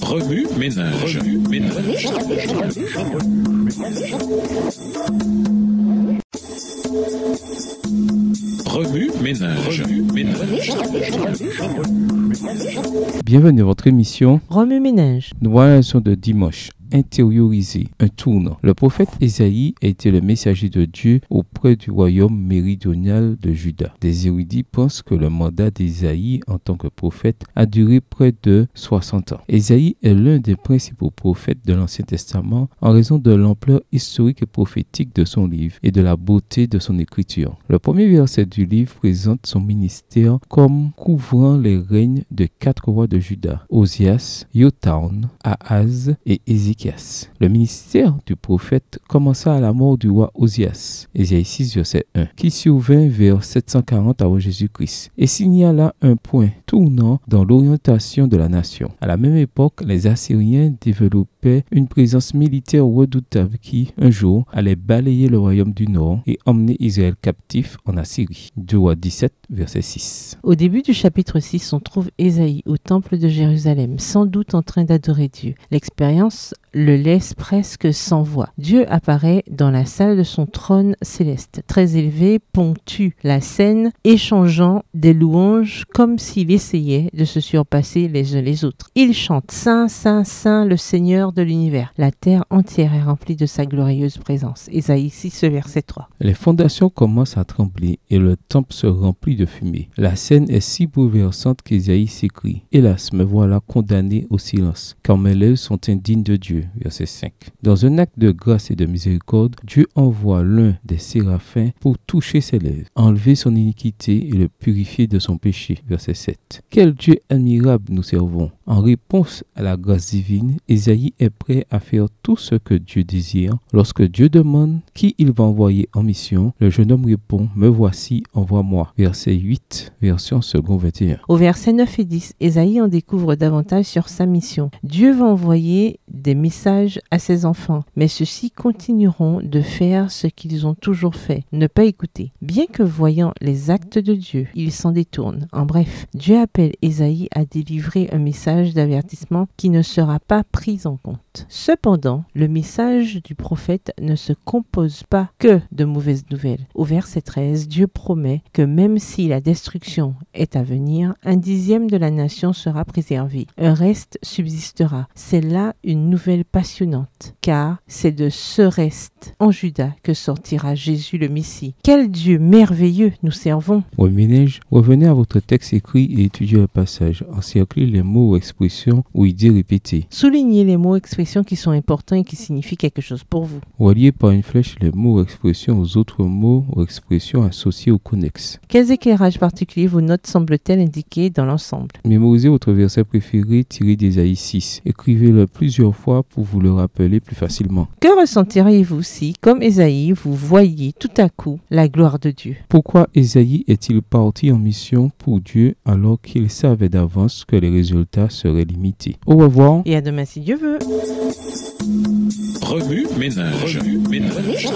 Remue ménage. Remue ménage. Bienvenue à votre émission Remue ménage. Nous voilà la leçon de dimanche. Intérioriser, un tournant. Le prophète Ésaïe a été le messager de Dieu auprès du royaume méridional de Juda. Des érudits pensent que le mandat d'Ésaïe en tant que prophète a duré près de 60 ans. Ésaïe est l'un des principaux prophètes de l'Ancien Testament en raison de l'ampleur historique et prophétique de son livre et de la beauté de son écriture. Le premier verset du livre présente son ministère comme couvrant les règnes de 4 rois de Juda, Osias, Jotham, Ahaz et Ézéchias. Le ministère du prophète commença à la mort du roi Osias, Ésaïe 6, verset 1, qui survint vers 740 avant Jésus-Christ, et signala un point tournant dans l'orientation de la nation. À la même époque, les Assyriens développaient une présence militaire redoutable qui, un jour, allait balayer le royaume du Nord et emmener Israël captif en Assyrie. 2 Rois 17, verset 6. Au début du chapitre 6, on trouve Ésaïe au temple de Jérusalem, sans doute en train d'adorer Dieu. L'expérience le laisse presque sans voix. Dieu apparaît dans la salle de son trône céleste, très élevé, ponctue la scène, échangeant des louanges comme s'il essayait de se surpasser les uns les autres. Il chante « Saint, Saint, Saint, le Seigneur de l'univers ». La terre entière est remplie de sa glorieuse présence. Ésaïe 6, verset 3. Les fondations commencent à trembler et le temple se remplit de fumée. La scène est si bouleversante qu'Ésaïe s'écrie « Hélas, me voilà condamné au silence, car mes lèvres sont indignes de Dieu ». Verset 5. Dans un acte de grâce et de miséricorde, Dieu envoie l'un des séraphins pour toucher ses lèvres, enlever son iniquité et le purifier de son péché. Verset 7. Quel Dieu admirable nous servons! En réponse à la grâce divine, Ésaïe est prêt à faire tout ce que Dieu désire. Lorsque Dieu demande qui il va envoyer en mission, le jeune homme répond « Me voici, envoie-moi ». Verset 8, version second 21. Au verset 9 et 10, Ésaïe en découvre davantage sur sa mission. Dieu va envoyer des messages à ses enfants, mais ceux-ci continueront de faire ce qu'ils ont toujours fait, ne pas écouter. Bien que voyant les actes de Dieu, ils s'en détournent. En bref, Dieu appelle Ésaïe à délivrer un message d'avertissement qui ne sera pas pris en compte. Cependant, le message du prophète ne se compose pas que de mauvaises nouvelles. Au verset 13, Dieu promet que même si la destruction est à venir, 1/10 de la nation sera préservé. Un reste subsistera. C'est là une nouvelle passionnante, car c'est de ce reste en Juda que sortira Jésus le Messie. Quel Dieu merveilleux nous servons! Ménage, revenez à votre texte écrit et étudiez le passage. Encerclez les mots ou expressions ou idées répétées. Soulignez les mots ou expressions qui sont importants et qui signifient quelque chose pour vous. Reliez par une flèche les mots ou expressions aux autres mots ou expressions associés ou connexes. Quels éclairages particuliers vos notes semblent-elles indiquer dans l'ensemble? Mémorisez votre verset préféré tiré d'Ésaïe 6. Écrivez-le plusieurs fois pour vous le rappeler plus facilement. Que ressentiriez-vous si, comme Ésaïe, vous voyiez tout à coup la gloire de Dieu? Pourquoi Ésaïe est-il parti en mission pour Dieu alors qu'il savait d'avance que les résultats seraient limités? Au revoir. Et à demain si Dieu veut. Remue ménage. Remue ménage.